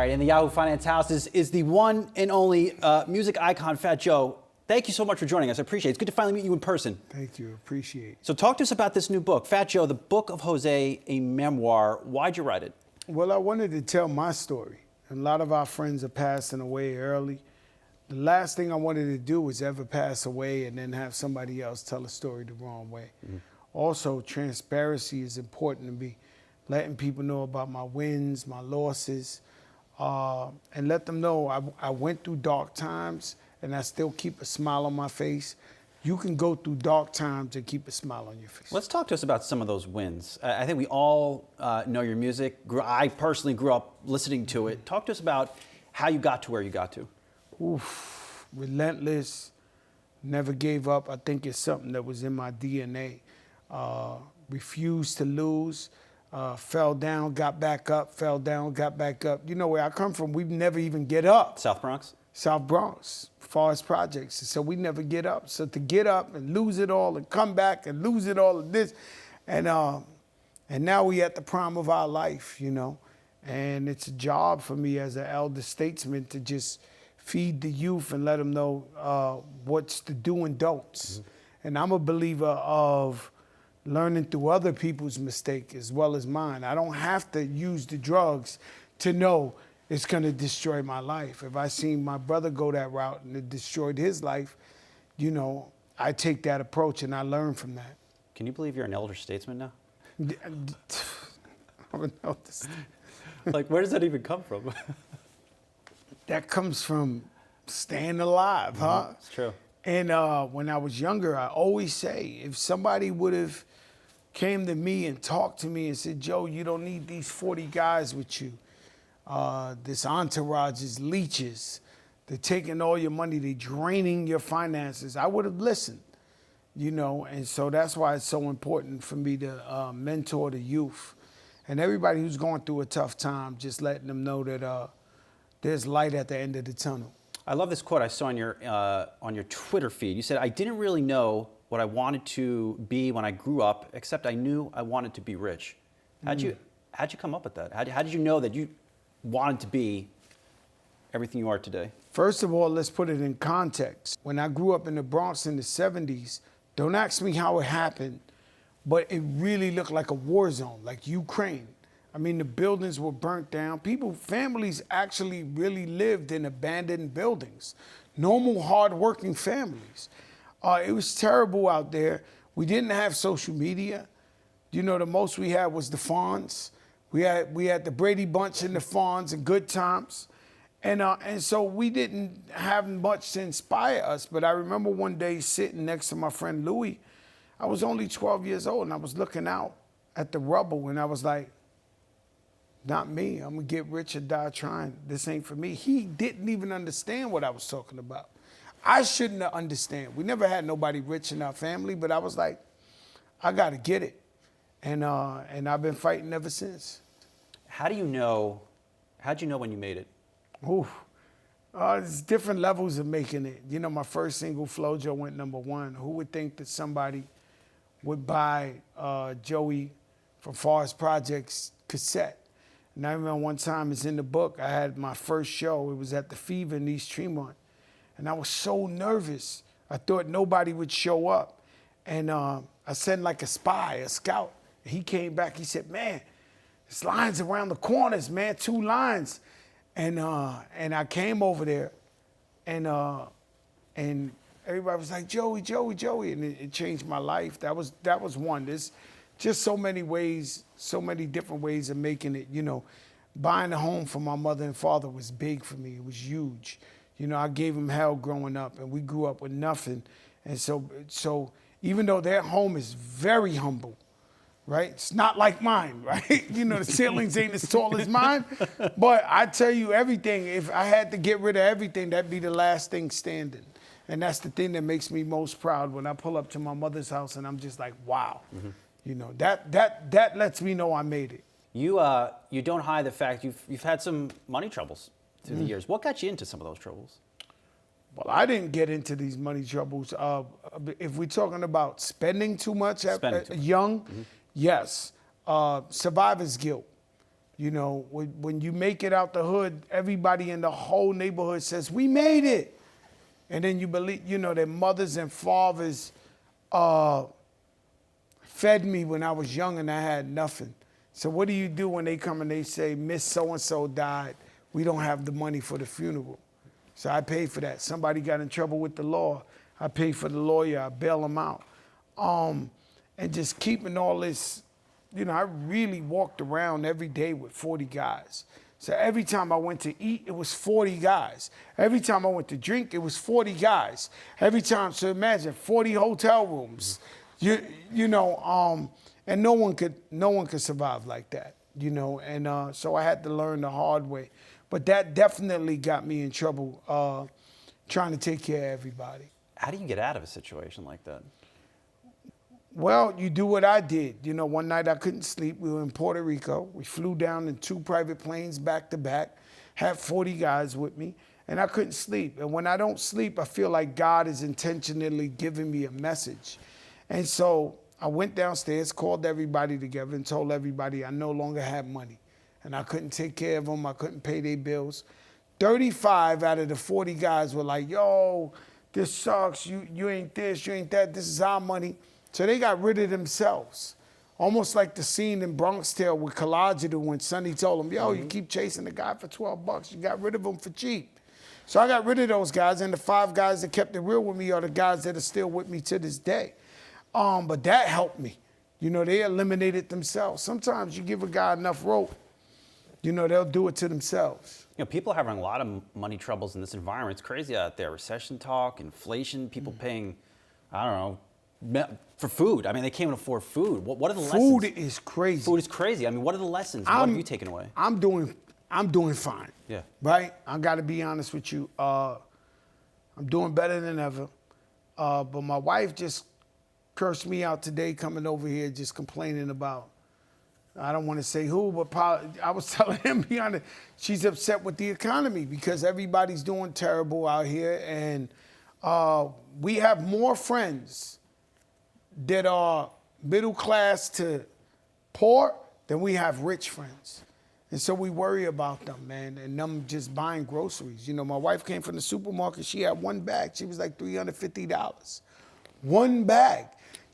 right, in the Yahoo Finance house is the one and only music icon, Fat Joe. Thank you so much for joining us. I appreciate it. It's good to finally meet you in person. Thank you. Appreciate it. So talk to us about this new book, Fat Joe, The Book of Jose, a memoir. Why'd you write it? Well, I wanted to tell my story. A lot of our friends are passing away early. The last thing I wanted to do was ever pass away and then have somebody else tell a story the wrong way. Mm-hmm. Also, transparency is important to me. Letting people know about my wins, my losses, and let them know I went through dark times and I still keep a smile on my face. You can go through dark times and keep a smile on your face. Let's talk to us about some of those wins. I think we all know your music. I personally grew up listening to it. Talk to us about how you got to where you got to. Oof, relentless, never gave up. I think it's something that was in my DNA. Refused to lose. Fell down, got back up, fell down, got back up. You know where I come from, we never even get up. South Bronx? South Bronx, Forest Projects. So we never get up. So to get up and lose it all and come back and lose it all and this, and now we at the prime of our life, you know. And it's a job for me as an elder statesman to just feed the youth and let them know what's the do and don'ts. Mm-hmm. And I'm a believer of learning through other people's mistake as well as mine. I don't have to use the drugs to know it's going to destroy my life. If I seen my brother go that route and it destroyed his life, you know, I take that approach and I learn from that. Can you believe you're an elder statesman now? I'm an elder statesman. Like, where does that even come from? That comes from staying alive, huh? It's true. And when I was younger, I always say, if somebody would have came to me and talked to me and said, Joe, you don't need these 40 guys with you. This entourage is leeches. They're taking all your money. They're draining your finances. I would have listened, you know, and so that's why it's so important for me to mentor the youth and everybody who's going through a tough time, just letting them know that there's light at the end of the tunnel. I love this quote I saw on your Twitter feed. You said, I didn't really know what I wanted to be when I grew up, except I knew I wanted to be rich. How'd you come up with that? How did you know that you wanted to be everything you are today? First of all, let's put it in context. When I grew up in the Bronx in the 70s, don't ask me how it happened, but it really looked like a war zone, like Ukraine. I mean, the buildings were burnt down. Families actually really lived in abandoned buildings. Normal, hardworking families. It was terrible out there. We didn't have social media. You know, the most we had was the Fonz. We had the Brady Bunch and the Fonz and Good Times. And so we didn't have much to inspire us. But I remember one day sitting next to my friend Louis. I was only 12 years old and I was looking out at the rubble and I was like, not me. I'm gonna get rich or die trying. This ain't for me. He didn't even understand what I was talking about. I shouldn't have understand. We never had nobody rich in our family, but I was like, I gotta get it. And I've been fighting ever since. How'd you know when you made it? Ooh, there's different levels of making it. You know, my first single, Flojo, went #1. Who would think that somebody would buy Joey from Forest Projects cassette? And I remember one time, it's in the book, I had my first show. It was at the Fever in East Tremont. And I was so nervous. I thought nobody would show up. And I sent like a spy, a scout. He came back, he said, man, there's lines around the corners, man, 2 lines. And I came over there and everybody was like, Joey, Joey, Joey. And it changed my life. That was one. There's just so many ways, so many different ways of making it, you know. Buying a home for my mother and father was big for me. It was huge. You know, I gave them hell growing up and we grew up with nothing. And so even though their home is very humble, right? It's not like mine, right? You know, the ceilings ain't as tall as mine. But I tell you everything, if I had to get rid of everything, that'd be the last thing standing. And that's the thing that makes me most proud when I pull up to my mother's house and I'm just like, wow. Mm-hmm. You know, that lets me know I made it. You don't hide the fact you've had some money troubles through the years. What got you into some of those troubles? Well, I didn't get into these money troubles. If we're talking about spending too much young, yes. Survivor's guilt. You know, when you make it out the hood, everybody in the whole neighborhood says, we made it. And then you believe, you know, their mothers and fathers fed me when I was young and I had nothing. So what do you do when they come and they say, Miss So-and-so died, we don't have the money for the funeral? So I paid for that. Somebody got in trouble with the law, I paid for the lawyer, I bail them out. And just keeping all this, you know, I really walked around every day with 40 guys. So every time I went to eat, it was 40 guys. Every time I went to drink, it was 40 guys. Every time, so imagine 40 hotel rooms. You know, and no one could survive like that, you know. And so I had to learn the hard way. But that definitely got me in trouble, trying to take care of everybody. How do you get out of a situation like that? Well, you do what I did. You know, one night I couldn't sleep. We were in Puerto Rico. We flew down in 2 private planes back to back, had 40 guys with me, and I couldn't sleep. And when I don't sleep, I feel like God is intentionally giving me a message. And so I went downstairs, called everybody together, and told everybody I no longer had money. And I couldn't take care of them. I couldn't pay their bills. 35 out of the 40 guys were like, yo, this sucks. You ain't this, you ain't that. This is our money. So they got rid of themselves. Almost like the scene in Bronx Tale with Collagida when Sonny told him, yo, you keep chasing the guy for $12. You got rid of him for cheap. So I got rid of those guys, and the 5 guys that kept it real with me are the guys that are still with me to this day. But that helped me. You know, they eliminated themselves. Sometimes you give a guy enough rope, you know, they'll do it to themselves. You know, people are having a lot of money troubles in this environment. It's crazy out there. Recession talk, inflation, people paying, I don't know, for food. I mean, they can't afford food. What are the lessons? Food is crazy. Food is crazy. I mean, what are the lessons? What have you taken away? I'm doing fine. Yeah. Right? I got to be honest with you. I'm doing better than ever. But my wife just cursed me out today coming over here just complaining about, I don't want to say who, but I was telling him, be honest, she's upset with the economy because everybody's doing terrible out here. And we have more friends that are middle class to poor than we have rich friends. And so we worry about them, man, and them just buying groceries. You know, my wife came from the supermarket. She had 1 bag. She was like $350. 1 bag.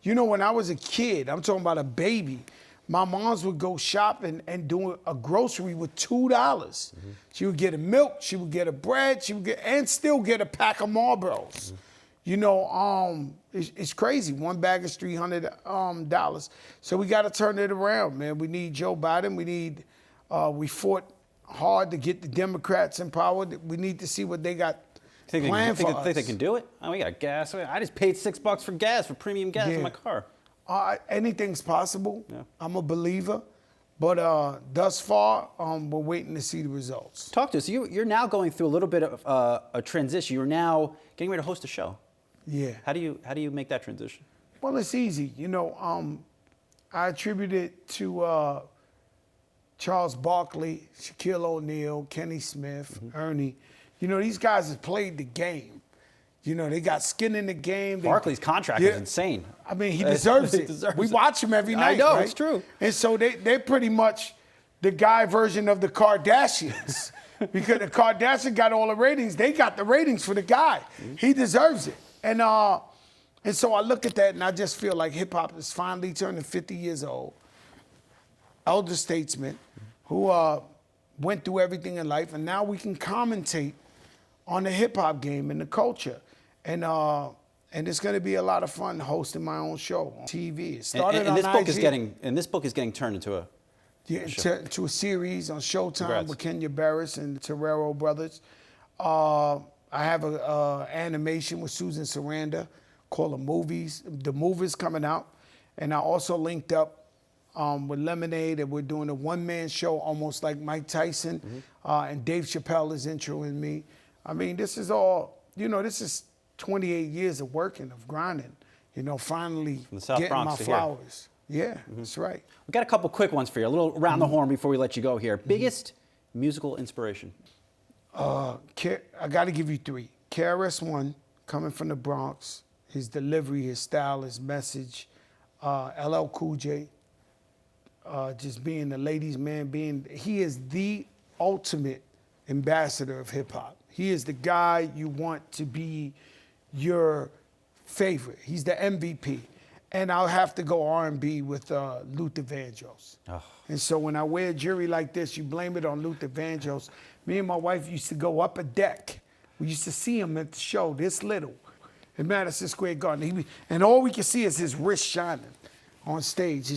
You know, when I was a kid, I'm talking about a baby, my moms would go shopping and do a grocery with $2. Mm-hmm. She would get a milk, she would get a bread, and still get a pack of Marlboros. Mm-hmm. You know, it's crazy. 1 bag is $300. So we got to turn it around, man. We need Joe Biden. We fought hard to get the Democrats in power. We need to see what they got planned for us. Think they can do it? Oh, we got gas. I just paid $6 for gas, for premium gas in my car. Anything's possible. Yeah. I'm a believer. But thus far, we're waiting to see the results. Talk to us. You're now going through a little bit of a transition. You're now getting ready to host a show. Yeah. How do you make that transition? Well, it's easy. You know, I attribute it to Charles Barkley, Shaquille O'Neal, Kenny Smith, Ernie. You know, these guys have played the game. You know, they got skin in the game. Barkley's contract is insane. I mean, he deserves it. We watch him every night. I know, right? It's true. And so they're pretty much the guy version of the Kardashians. Because the Kardashians got all the ratings. They got the ratings for the guy. He deserves it. And so I look at that and I just feel like hip hop is finally turning 50 years old. Elder statesman who went through everything in life, and now we can commentate on the hip hop game and the culture. And it's going to be a lot of fun hosting my own show on TV. It started and on this IG. book is getting turned into a to a series on Showtime. Congrats. with Kenya Barris and the Terrero brothers. I have a animation with Susan Sarandon called The Movies coming out. And I also linked up with Lemonade, and we're doing a one-man show almost like Mike Tyson. And Dave Chappelle is introing me. I mean, this is all, you know, this is 28 years of working, of grinding, you know, finally From the South getting Bronx my to flowers. Yeah, that's right. We got a couple quick ones for you. A little around the horn before we let you go here. Biggest musical inspiration? I got to give you 3. KRS-One, coming from the Bronx, his delivery, his style, his message. LL Cool J, just being the ladies' man. He is the ultimate ambassador of hip hop. He is the guy you want to be your favorite. He's the MVP. And I'll have to go R&B with Luther Vandross. Oh. And so when I wear jewelry like this, you blame it on Luther Vandross. Me and my wife used to go up a deck. We used to see him at the show, this little, in Madison Square Garden. And all we could see is his wrist shining on stage.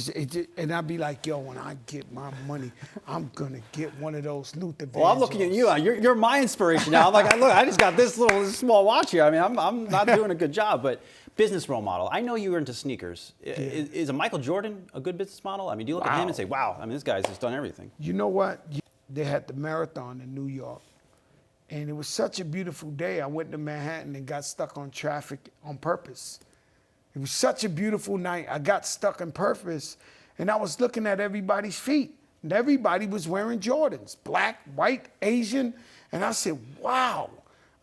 And I'd be like, yo, when I get my money, I'm going to get one of those Luther Vandross. Well, I'm looking at you. You're my inspiration now. I'm like, look, I just got this small watch here. I mean, I'm not doing a good job, but business role model. I know you were into sneakers. Yeah. Is a Michael Jordan a good business model? I mean, do you look at him and say, wow, I mean, this guy's just done everything? You know what? They had the marathon in New York. And it was such a beautiful day. I went to Manhattan and got stuck on traffic on purpose. It was such a beautiful night. I got stuck on purpose, and I was looking at everybody's feet. And everybody was wearing Jordans, black, white, Asian. And I said, wow.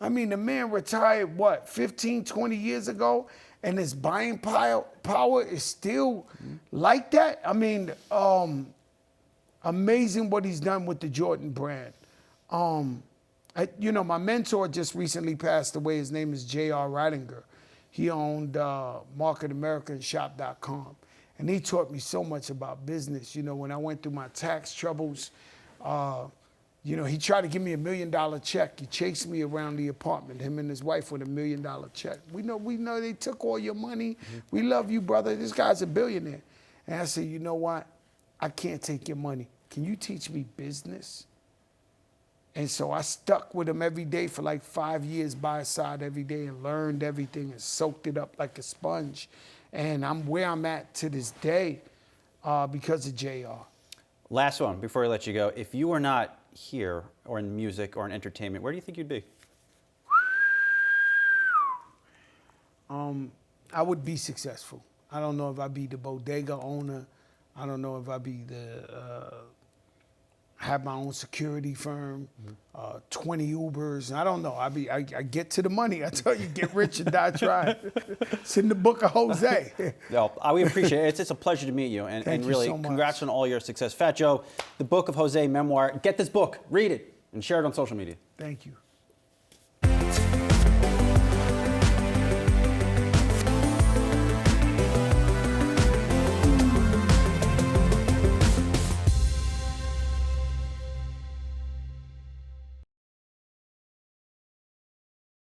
I mean, the man retired, 15, 20 years ago, and his buying power is still like that? I mean, amazing what he's done with the Jordan brand. My mentor just recently passed away. His name is J.R. Ridinger. He owned Market America and Shop.com. And he taught me so much about business. You know, when I went through my tax troubles, he tried to give me $1 million check. He chased me around the apartment, him and his wife, with $1 million check. We know they took all your money. Mm-hmm. We love you, brother. This guy's a billionaire. And I said, you know what? I can't take your money. Can you teach me business? And so I stuck with him every day for like 5 years by his side every day and learned everything and soaked it up like a sponge. And I'm where I'm at to this day because of JR. Last one before I let you go. If you were not here or in music or in entertainment, where do you think you'd be? I would be successful. I don't know if I'd be the bodega owner. I don't know if I'd be have my own security firm, 20 Ubers. I don't know. I get to the money. I tell you, get rich and die trying. It's in the book of Jose. No, we appreciate it. It's a pleasure to meet you. And really, so congrats on all your success. Fat Joe, the book of Jose, memoir. Get this book, read it, and share it on social media. Thank you.